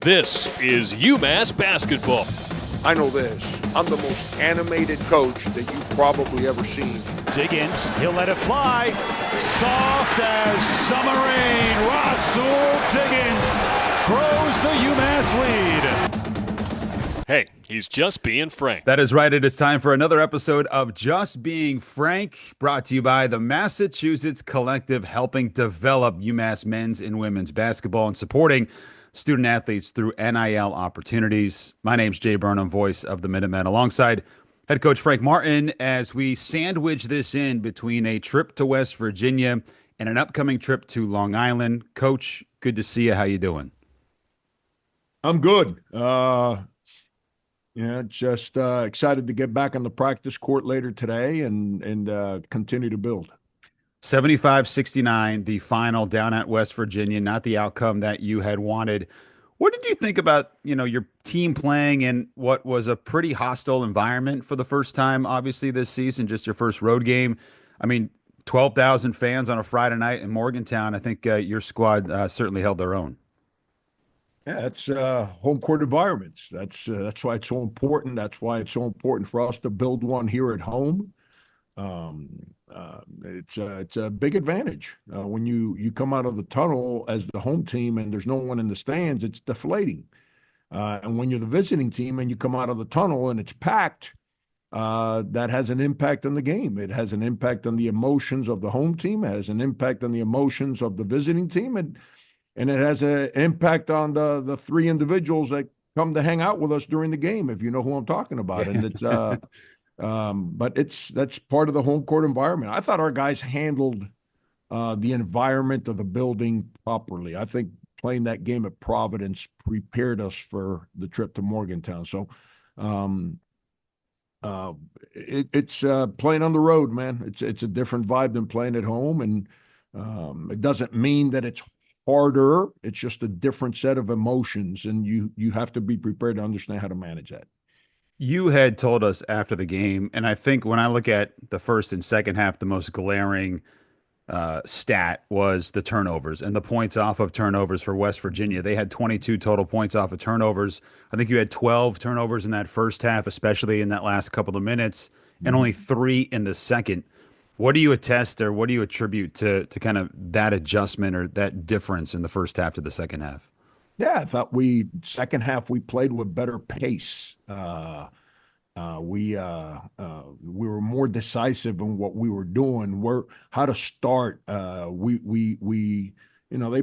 This is UMass basketball. I know this. I'm the most animated coach that you've probably ever seen. Diggins, he'll let it fly. Soft as summer rain. Rasul Diggins grows the UMass lead. Hey, he's just being frank. That is right. It is time for another episode of Just Being Frank, brought to you by the Massachusetts Collective, helping develop UMass men's and women's basketball and supporting student athletes through NIL opportunities. My name's Jay Burnham, voice of the Minutemen, alongside head coach Frank Martin, as we sandwich this in between a trip to West Virginia and an upcoming trip to Long Island. Coach, good to see you. How you doing? I'm good. Just excited to get back on the practice court later today and continue to build. 75-69, the final down at West Virginia, not the outcome that you had wanted. What did you think about, your team playing in what was a pretty hostile environment for the first time, obviously, this season, just your first road game? I mean, 12,000 fans on a Friday night in Morgantown. I think your squad certainly held their own. Yeah, it's home court environments. That's why it's so important. That's why it's so important for us to build one here at home. It's a big advantage when you come out of the tunnel as the home team and there's no one in the stands. It's deflating, and when you're the visiting team and you come out of the tunnel and it's packed, that has an impact on the game. It has an impact on the emotions of the home team. It has an impact on the emotions of the visiting team, and it has an impact on the three individuals that come to hang out with us during the game, if you know who I'm talking about. And it's but that's part of the home court environment. I thought our guys handled the environment of the building properly. I think playing that game at Providence prepared us for the trip to Morgantown. So it's playing on the road, man. It's a different vibe than playing at home, and it doesn't mean that it's harder. It's just a different set of emotions, and you have to be prepared to understand how to manage that. You had told us after the game, and I think when I look at the first and second half, the most glaring stat was the turnovers and the points off of turnovers for West Virginia. They had 22 total points off of turnovers. I think you had 12 turnovers in that first half, especially in that last couple of minutes, and only 3 in the second. What do you attest, or what do you attribute to kind of that adjustment or that difference in the first half to the second half? Yeah, I thought second half we played with better pace. We were more decisive in what we were doing, how to start. They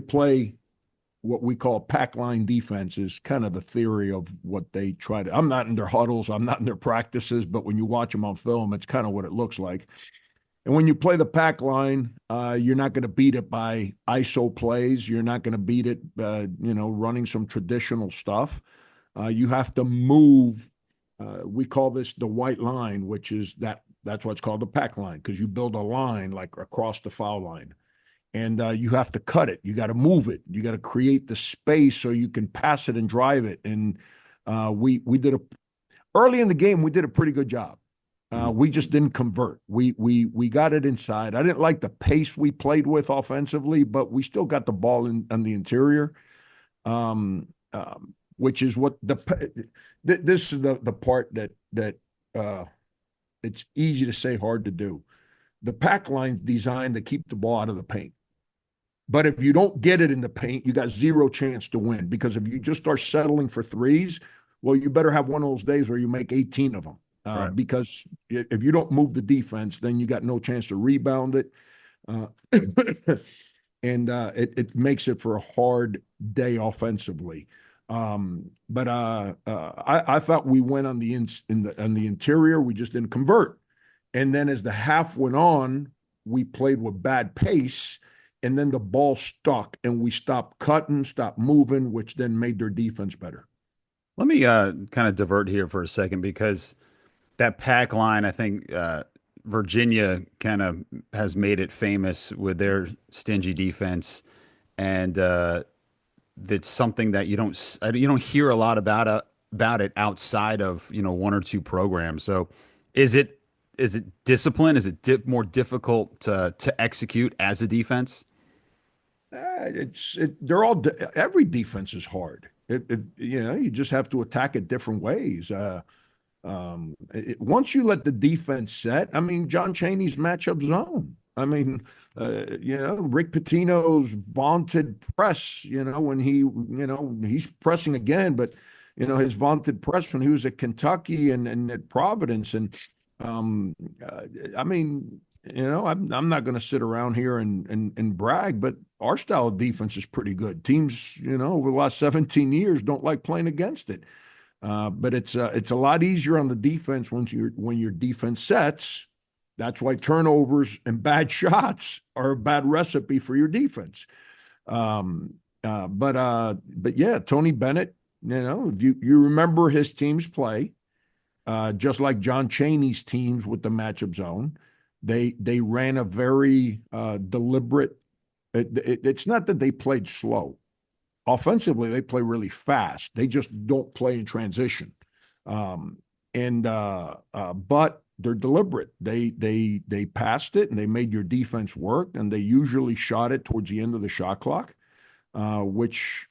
play what we call pack line defense, is kind of the theory of what they try to. I'm not in their huddles, I'm not in their practices, but when you watch them on film, it's kind of what it looks like. And when you play the pack line, you're not going to beat it by ISO plays. You're not going to beat it, running some traditional stuff. You have to move. We call this the white line, which is that's what's called the pack line, because you build a line like across the foul line. And you have to cut it. You got to move it. You got to create the space so you can pass it and drive it. And we did early in the game, we did a pretty good job. We just didn't convert. We got it inside. I didn't like the pace we played with offensively, but we still got the ball on the interior, which is what this is the part that it's easy to say, hard to do. The pack line's designed to keep the ball out of the paint. But if you don't get it in the paint, you got zero chance to win, because if you just start settling for threes, well, you better have one of those days where you make 18 of them. Right. Because if you don't move the defense, then you got no chance to rebound it. And it makes it for a hard day offensively. But I thought we went on the interior. We just didn't convert. And then as the half went on, we played with bad pace, and then the ball stuck, and we stopped cutting, stopped moving, which then made their defense better. Let me kind of divert here for a second, because that pack line, I think Virginia kind of has made it famous with their stingy defense, and that's something that you don't hear a lot about it outside of one or two programs. So, is it discipline? Is it more difficult to execute as a defense? Every defense is hard. You just have to attack it different ways. Once you let the defense set, I mean, John Chaney's matchup zone. I mean, Rick Pitino's vaunted press, when he's pressing again, but, his vaunted press when he was at Kentucky and at Providence. And, I mean, I'm not going to sit around here and brag, but our style of defense is pretty good. Teams, over the last 17 years don't like playing against it. But it's a lot easier on the defense when your defense sets. That's why turnovers and bad shots are a bad recipe for your defense. But yeah, Tony Bennett, if you remember his teams play, just like John Chaney's teams with the matchup zone, they ran a very deliberate. It's not that they played slow. Offensively, they play really fast. They just don't play in transition. But they're deliberate. They passed it and they made your defense work, and they usually shot it towards the end of the shot clock, which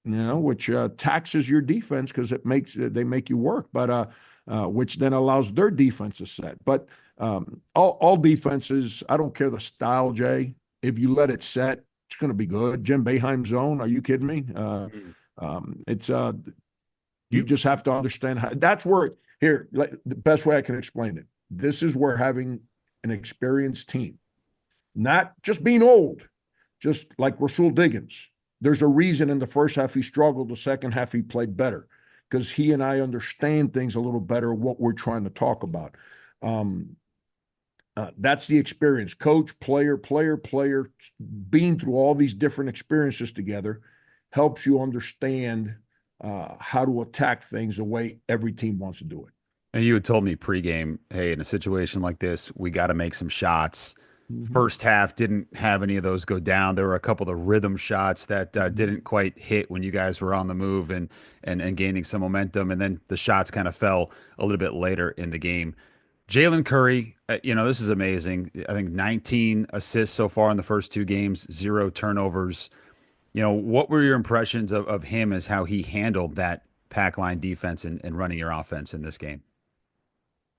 taxes your defense because they make you work, but which then allows their defense to set. But all defenses, I don't care the style, Jay. If you let it set, it's going to be good. Jim Boeheim zone. Are you kidding me? It's you just have to understand how. That's where the best way I can explain it. This is where having an experienced team, not just being old, just like Rasul Diggins. There's a reason in the first half he struggled. The second half he played better because he and I understand things a little better. What we're trying to talk about. That's the experience. Coach, player, being through all these different experiences together helps you understand how to attack things the way every team wants to do it. And you had told me pregame, hey, in a situation like this, we got to make some shots. First half didn't have any of those go down. There were a couple of rhythm shots that didn't quite hit when you guys were on the move and gaining some momentum. And then the shots kind of fell a little bit later in the game. Jalen Curry, this is amazing. I think 19 assists so far in the first two games, 0 turnovers. What were your impressions of him as how he handled that pack line defense and running your offense in this game?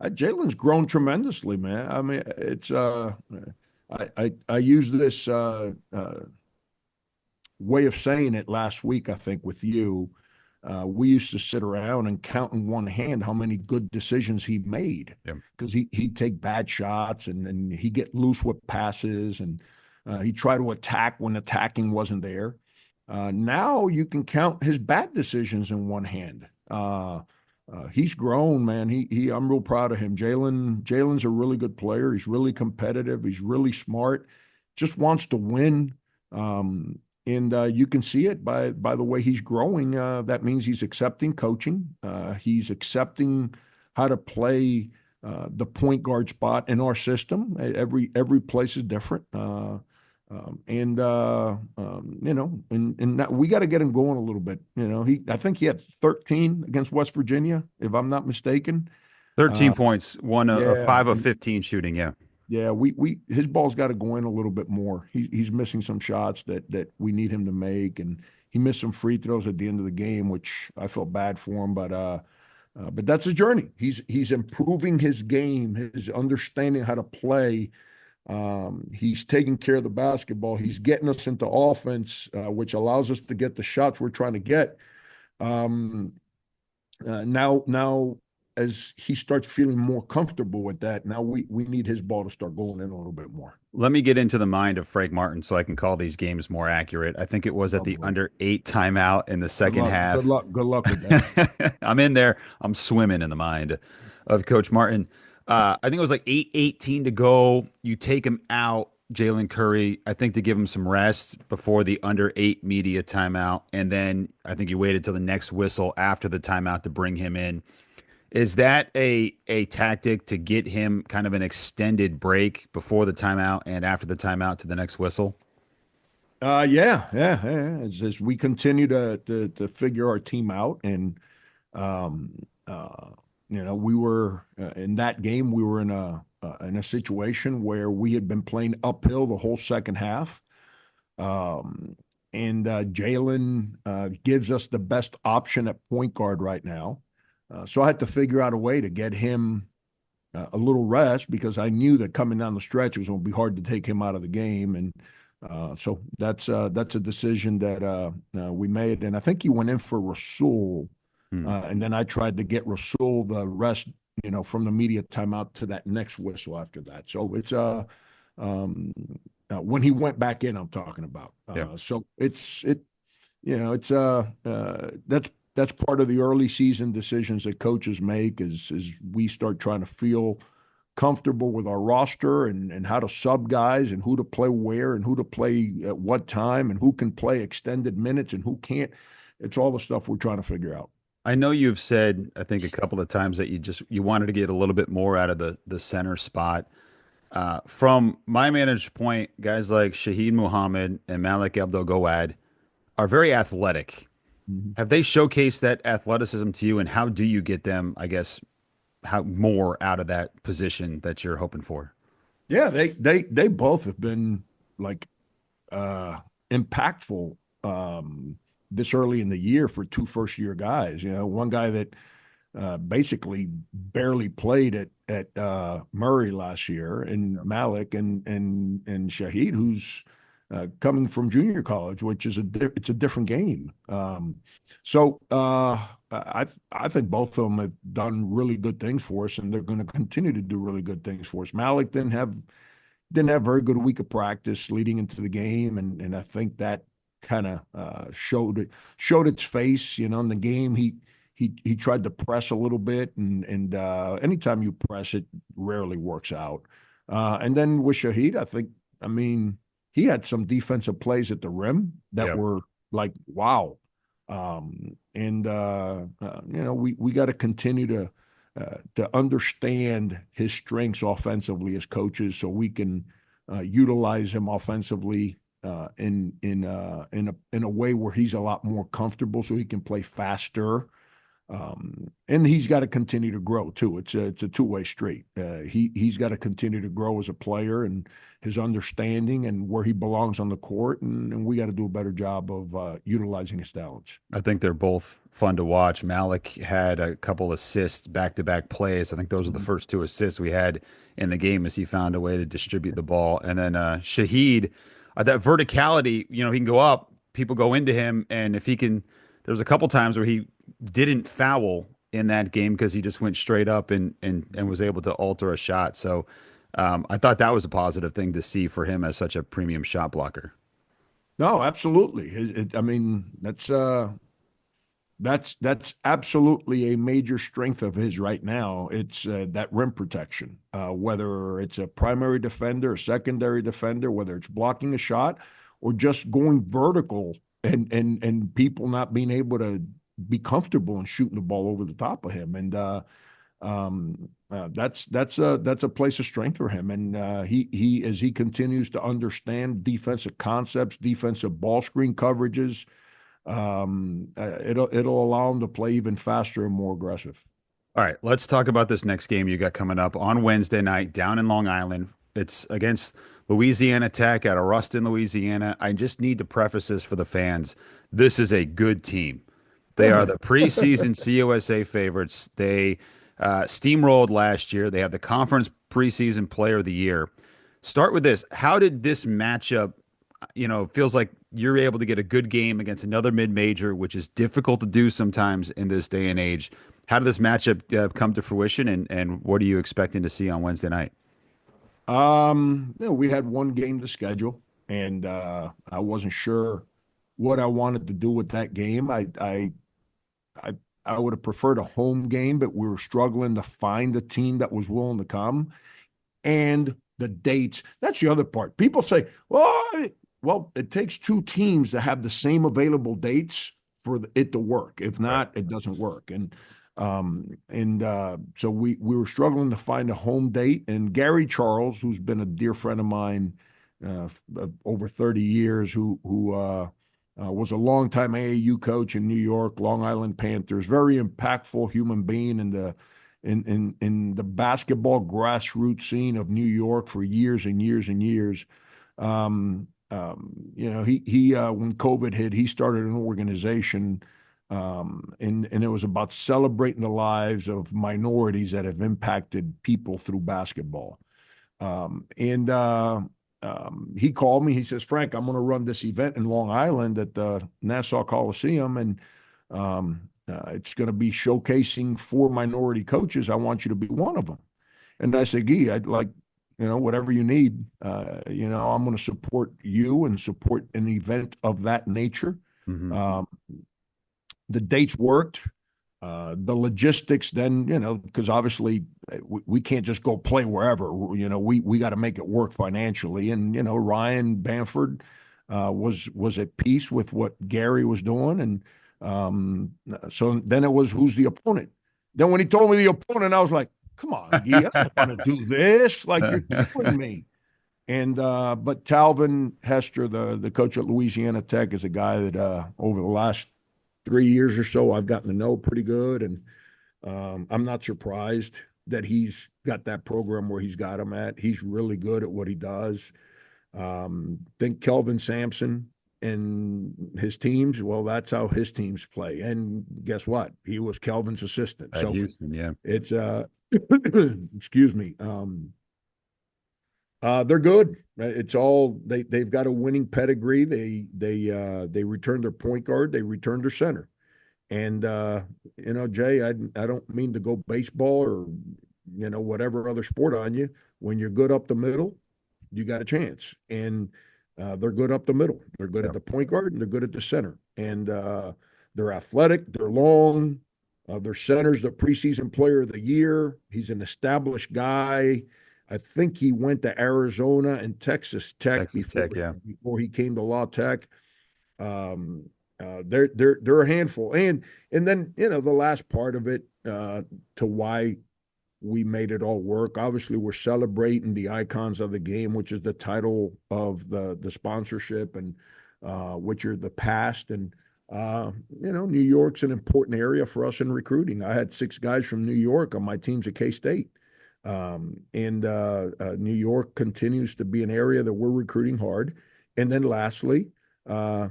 Jalen's grown tremendously, man. I mean, it's I used this way of saying it last week, I think, with you. We used to sit around and count in one hand how many good decisions he made because he'd take bad shots and he'd get loose with passes and he'd try to attack when attacking wasn't there. Now you can count his bad decisions in one hand. He's grown, man. I'm real proud of him. Jalen's a really good player. He's really competitive. He's really smart. Just wants to win. And you can see it by the way he's growing. That means he's accepting coaching. He's accepting how to play the point guard spot in our system. Every place is different. And we got to get him going a little bit. I think he had 13 against West Virginia, if I'm not mistaken. 13 points, 5 of 15 shooting. Yeah. Yeah, his ball's got to go in a little bit more. He's missing some shots that we need him to make, and he missed some free throws at the end of the game, which I felt bad for him. But that's his journey. He's improving his game, his understanding how to play. He's taking care of the basketball. He's getting us into offense, which allows us to get the shots we're trying to get. Now, as he starts feeling more comfortable with that, now we need his ball to start going in a little bit more. Let me get into the mind of Frank Martin so I can call these games more accurate. I think it was at the under 8 timeout in the second half. Good luck with that. I'm in there. I'm swimming in the mind of Coach Martin. I think it was like 8:18 to go. You take him out, Jalen Curry, I think to give him some rest before the under 8 media timeout. And then I think you waited till the next whistle after the timeout to bring him in. Is that a tactic to get him kind of an extended break before the timeout and after the timeout to the next whistle? Yeah. As we continue to figure our team out, and we were in that game. We were in a situation where we had been playing uphill the whole second half. Jalen gives us the best option at point guard right now. So I had to figure out a way to get him a little rest because I knew that coming down the stretch it was going to be hard to take him out of the game, and so that's a decision that we made. And I think he went in for Rasul, and then I tried to get Rasul the rest, from the media timeout to that next whistle after that. So it's when he went back in, I'm talking about. So it's that's part of the early season decisions that coaches make is we start trying to feel comfortable with our roster and how to sub guys and who to play where and who to play at what time and who can play extended minutes and who can't. It's all the stuff we're trying to figure out. I know you've said, I think a couple of times that you wanted to get a little bit more out of the center spot. From my vantage point, guys like Shaheed Muhammad and Malik Abdel-Gouad are very athletic. Have they showcased that athleticism to you, and how do you get them, I guess, how more out of that position that you're hoping for? Yeah, they both have been like impactful this early in the year for two first-year guys. One guy that basically barely played at Murray last year, and Malik and Shaheed, who's coming from junior college, which is it's a different game. So I think both of them have done really good things for us, and they're going to continue to do really good things for us. Malik didn't have very good week of practice leading into the game, and I think that kind of showed its face. In the game he tried to press a little bit, and anytime you press, it rarely works out. And then with Shaheed, I mean, he had some defensive plays at the rim that were like, wow. We got to continue to understand his strengths offensively as coaches, so we can utilize him offensively in a way where he's a lot more comfortable, so he can play faster. And he's got to continue to grow too. It's a two-way street. He's got to continue to grow as a player and his understanding and where he belongs on the court, and we got to do a better job of utilizing his talents. I think they're both fun to watch. Malik had a couple assists, back-to-back plays. I think those are the first two assists we had in the game as he found a way to distribute the ball. And then Shaheed, that verticality, he can go up, people go into him, and if he can, there was a couple times where he didn't foul in that game because he just went straight up and was able to alter a shot. So I thought that was a positive thing to see for him as such a premium shot blocker. No, absolutely. I mean, that's absolutely a major strength of his right now. It's that rim protection, whether it's a primary defender, a secondary defender, whether it's blocking a shot or just going vertical and people not being able to be comfortable in shooting the ball over the top of him. And that's a place of strength for him. And he as he continues to understand defensive concepts, defensive ball screen coverages, it'll allow him to play even faster and more aggressive. All right, let's talk about this next game you got coming up on Wednesday night down in Long Island. It's against Louisiana Tech out of Ruston, Louisiana. I just need to preface this for the fans. This is a good team. They are the preseason CUSA favorites. They steamrolled last year. They had the conference preseason player of the year. Start with this. How did this matchup, it feels like you're able to get a good game against another mid-major, which is difficult to do sometimes in this day and age. How did this matchup come to fruition, and what are you expecting to see on Wednesday night? We had one game to schedule, and I wasn't sure what I wanted to do with that game. I would have preferred a home game, but we were struggling to find a team that was willing to come. And the dates, that's the other part. People say, well, it takes two teams to have the same available dates for it to work. If not, it doesn't work. And so we were struggling to find a home date. And Gary Charles, who's been a dear friend of mine over 30 years, who was a longtime AAU coach in New York, Long Island Panthers, very impactful human being in the basketball grassroots scene of New York for years and years and years. he when COVID hit, he started an organization, and it was about celebrating the lives of minorities that have impacted people through basketball. And he called me. He says, Frank, I'm going to run this event in Long Island at the Nassau Coliseum, and it's going to be showcasing 4 minority coaches. I want you to be one of them. And I said, Gee, I'd like, whatever you need. I'm going to support you and support an event of that nature. Mm-hmm. The dates worked. The logistics then, because obviously we can't just go play wherever. We got to make it work financially. And Ryan Bamford was at peace with what Gary was doing, and so then it was, who's the opponent? Then when he told me the opponent, I was like, come on, Guy, I'm not going to do this. Like, you're killing me. And but Talvin Hester, the coach at Louisiana Tech, is a guy that over the last 3 years or so I've gotten to know pretty good, and I'm not surprised that he's got that program where he's got him at. He's really good at what he does. Think Kelvin Sampson and his teams. Well, that's how his teams play. And guess what? He was Kelvin's assistant. At so Houston, yeah. It's excuse me. They're good. It's all they've got a winning pedigree. They returned their point guard. They returned their center. And Jay, I don't mean to go baseball or whatever other sport on you. When you're good up the middle, you got a chance. And they're good up the middle. They're good at the point guard, and they're good at the center. And they're athletic. They're long. Their center's the preseason player of the year. He's an established guy. I think he went to Arizona and Texas Tech before he came to La Tech. They're a handful. And then, the last part of it, to why we made it all work. Obviously, we're celebrating the icons of the game, which is the title of the sponsorship, and which are the past. And New York's an important area for us in recruiting. I had 6 guys from New York on my teams at K-State. And New York continues to be an area that we're recruiting hard. And then lastly, a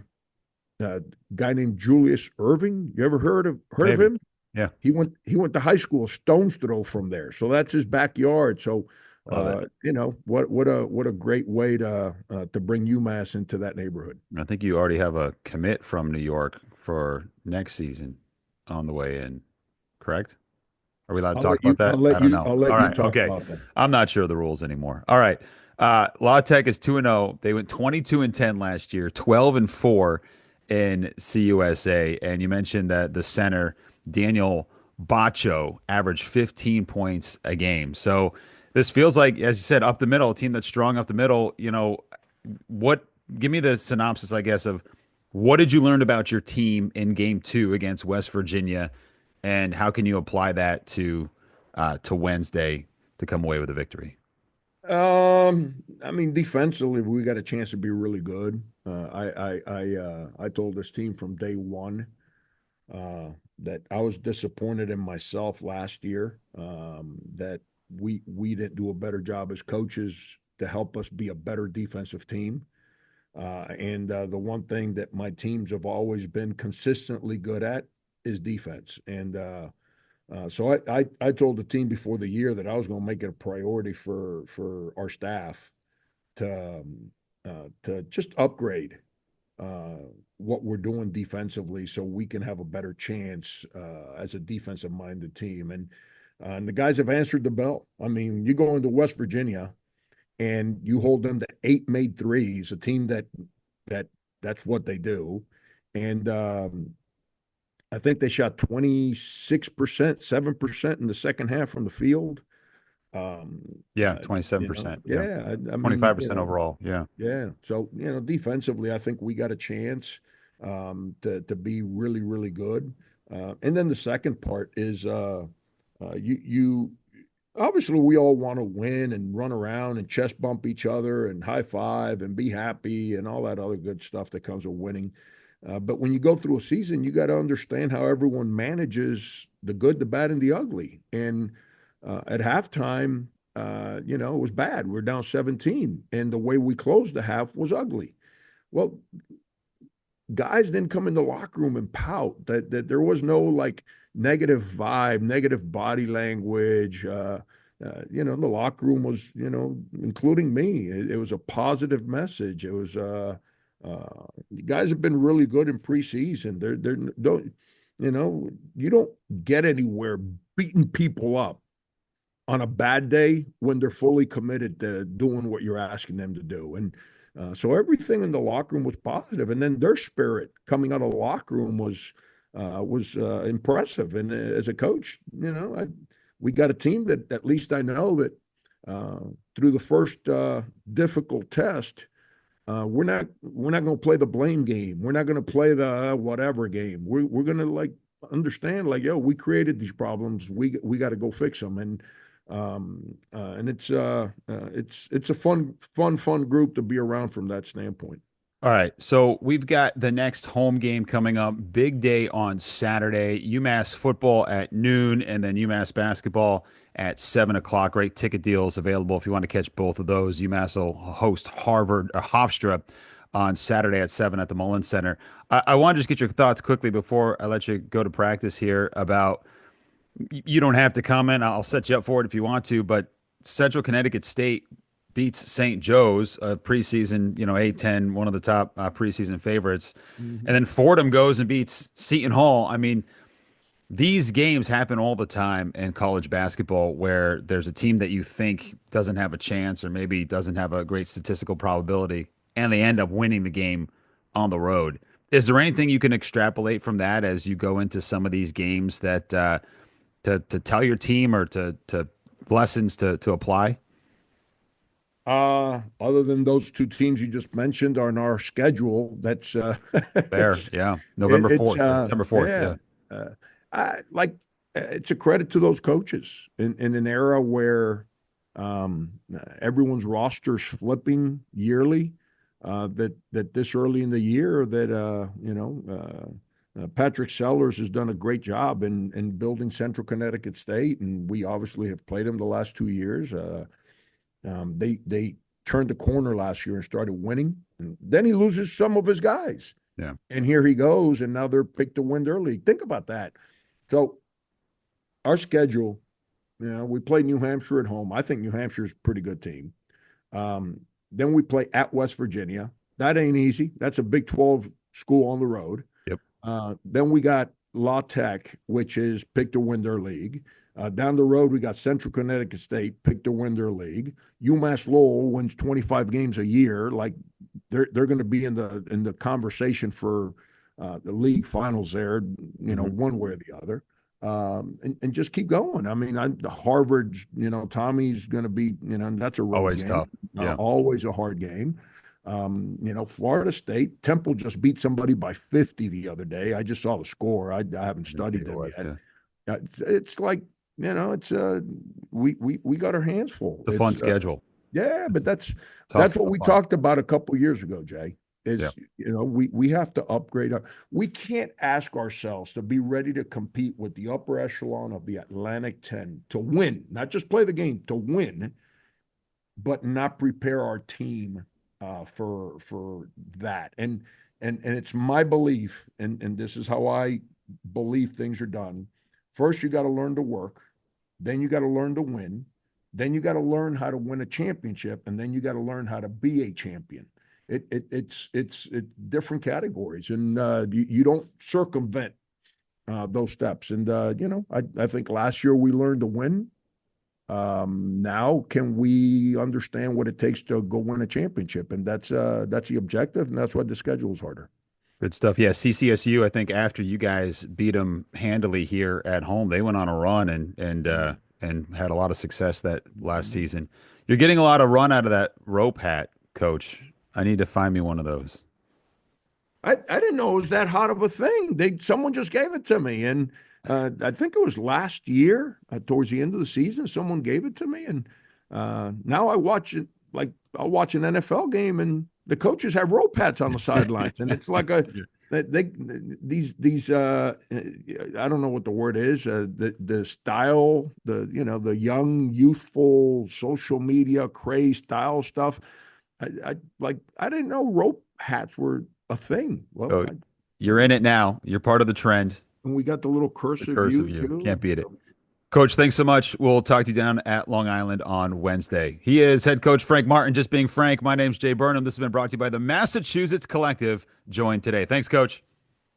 guy named Julius Irving. You ever heard of him? Yeah. He went to high school, stone's throw from there. So that's his backyard. So what a great way to bring UMass into that neighborhood. I think you already have a commit from New York for next season on the way in, correct? Are we allowed to talk about that? I don't know. I'll let you talk about that. I'm not sure of the rules anymore. All right. La Tech is 2-0. They went 22-10 last year, 12-4 in CUSA. And you mentioned that the center, Daniel Bacho, averaged 15 points a game. So this feels like, as you said, up the middle, a team that's strong up the middle. Give me the synopsis, I guess, of what did you learn about your team in game 2 against West Virginia, and how can you apply that to Wednesday to come away with a victory? Defensively, we got a chance to be really good. I told this team from day one that I was disappointed in myself last year, that we didn't do a better job as coaches to help us be a better defensive team. And the one thing that my teams have always been consistently good at is defense. And so I told the team before the year that I was going to make it a priority for our staff to just upgrade what we're doing defensively, so we can have a better chance as a defensive-minded team. And the guys have answered the bell. I mean, you go into West Virginia and you hold them to 8 made threes, a team that's what they do. And I think they shot 26%, 7% in the second half from the field. 27%. Yeah. 25% overall. Yeah. Yeah. So, defensively, I think we got a chance to be really, really good. And then the second part is you obviously we all want to win and run around and chest bump each other and high five and be happy and all that other good stuff that comes with winning. But when you go through a season, you got to understand how everyone manages the good, the bad, and the ugly. And at halftime, it was bad. We're down 17, and the way we closed the half was ugly. Well, guys didn't come in the locker room and pout. That there was no like negative vibe, negative body language. The locker room was, including me. It was a positive message. It was you guys have been really good in preseason. They're don't you don't get anywhere beating people up on a bad day when they're fully committed to doing what you're asking them to do. And so everything in the locker room was positive, and then their spirit coming out of the locker room was impressive. And as a coach, we got a team that at least I know that through the first difficult test, we're not going to play the blame game. We're not going to play the whatever game. We're going to like understand like, yo, we created these problems. We got to go fix them. And it's a fun group to be around from that standpoint. All right, so we've got the next home game coming up. Big day on Saturday. UMass football at noon, and then UMass basketball at 7 o'clock. Great ticket deals available if you want to catch both of those. UMass will host Harvard or Hofstra on Saturday at 7 at the Mullins Center. I want to just get your thoughts quickly before I let you go to practice here about. You don't have to comment. I'll set you up for it if you want to. But Central Connecticut State beats St. Joe's, a preseason, A10, one of the top preseason favorites. Mm-hmm. And then Fordham goes and beats Seton Hall. I mean, these games happen all the time in college basketball where there's a team that you think doesn't have a chance or maybe doesn't have a great statistical probability, and they end up winning the game on the road. Is there anything you can extrapolate from that as you go into some of these games that to tell your team or to lessons to apply? Other than those two teams you just mentioned are on our schedule, that's Fair, yeah. November it's 4th, December 4th, yeah. yeah. It's a credit to those coaches in an era where everyone's rosters flipping yearly. That this early in the year Patrick Sellers has done a great job in building Central Connecticut State, and we obviously have played them the last 2 years. They turned the corner last year and started winning, and then he loses some of his guys. Yeah. And here he goes, and now they're picked to win their league. Think about that. So our schedule, we play New Hampshire at home. I think New Hampshire's a pretty good team. Then we play at West Virginia. That ain't easy. That's a Big 12 school on the road. Yep. Then we got La Tech, which is picked to win their league. Down the road, we got Central Connecticut State picked to win their league. UMass Lowell wins 25 games a year. Like they're going to be in the conversation for the league finals there, one way or the other. And just keep going. I mean, Harvard's, Tommy's going to be, that's a road Always game. tough. Yeah. Always a hard game. Florida State, Temple just beat somebody by 50 the other day. I just saw the score. I haven't studied them yet. Yeah. It's like, it's we got our hands full. The fun schedule. Yeah, but that's what we fun. talked about a couple of years ago, Jay. We have to upgrade we can't ask ourselves to be ready to compete with the upper echelon of the Atlantic 10 to win, not just play the game, to win, but not prepare our team for that. And it's my belief, and this is how I believe things are done. First, you got to learn to work. Then you got to learn to win. Then you got to learn how to win a championship, and then you got to learn how to be a champion. It's different categories, and you don't circumvent those steps. And I think last year we learned to win. Now can we understand what it takes to go win a championship? And that's the objective, and that's why the schedule is harder. Good stuff. Yeah, CCSU, I think after you guys beat them handily here at home, they went on a run and had a lot of success that last season. You're getting a lot of run out of that rope hat, Coach. I need to find me one of those. I didn't know it was that hot of a thing. Someone just gave it to me, and I think it was last year towards the end of the season. Someone gave it to me, and now I watch it. Like I'll watch an NFL game, and the coaches have rope hats on the sidelines, and it's like these I don't know what the word is, the style, the young youthful social media craze style stuff. I didn't know rope hats were a thing. Well, Oh, you're in it now. You're part of the trend. and we got the little cursive, Cursive U U. too. Can't beat it. Coach, thanks so much. We'll talk to you down at Long Island on Wednesday. He is head coach Frank Martin, just being Frank. My name's Jay Burnham. This has been brought to you by the Massachusetts Collective. Join today. Thanks, Coach.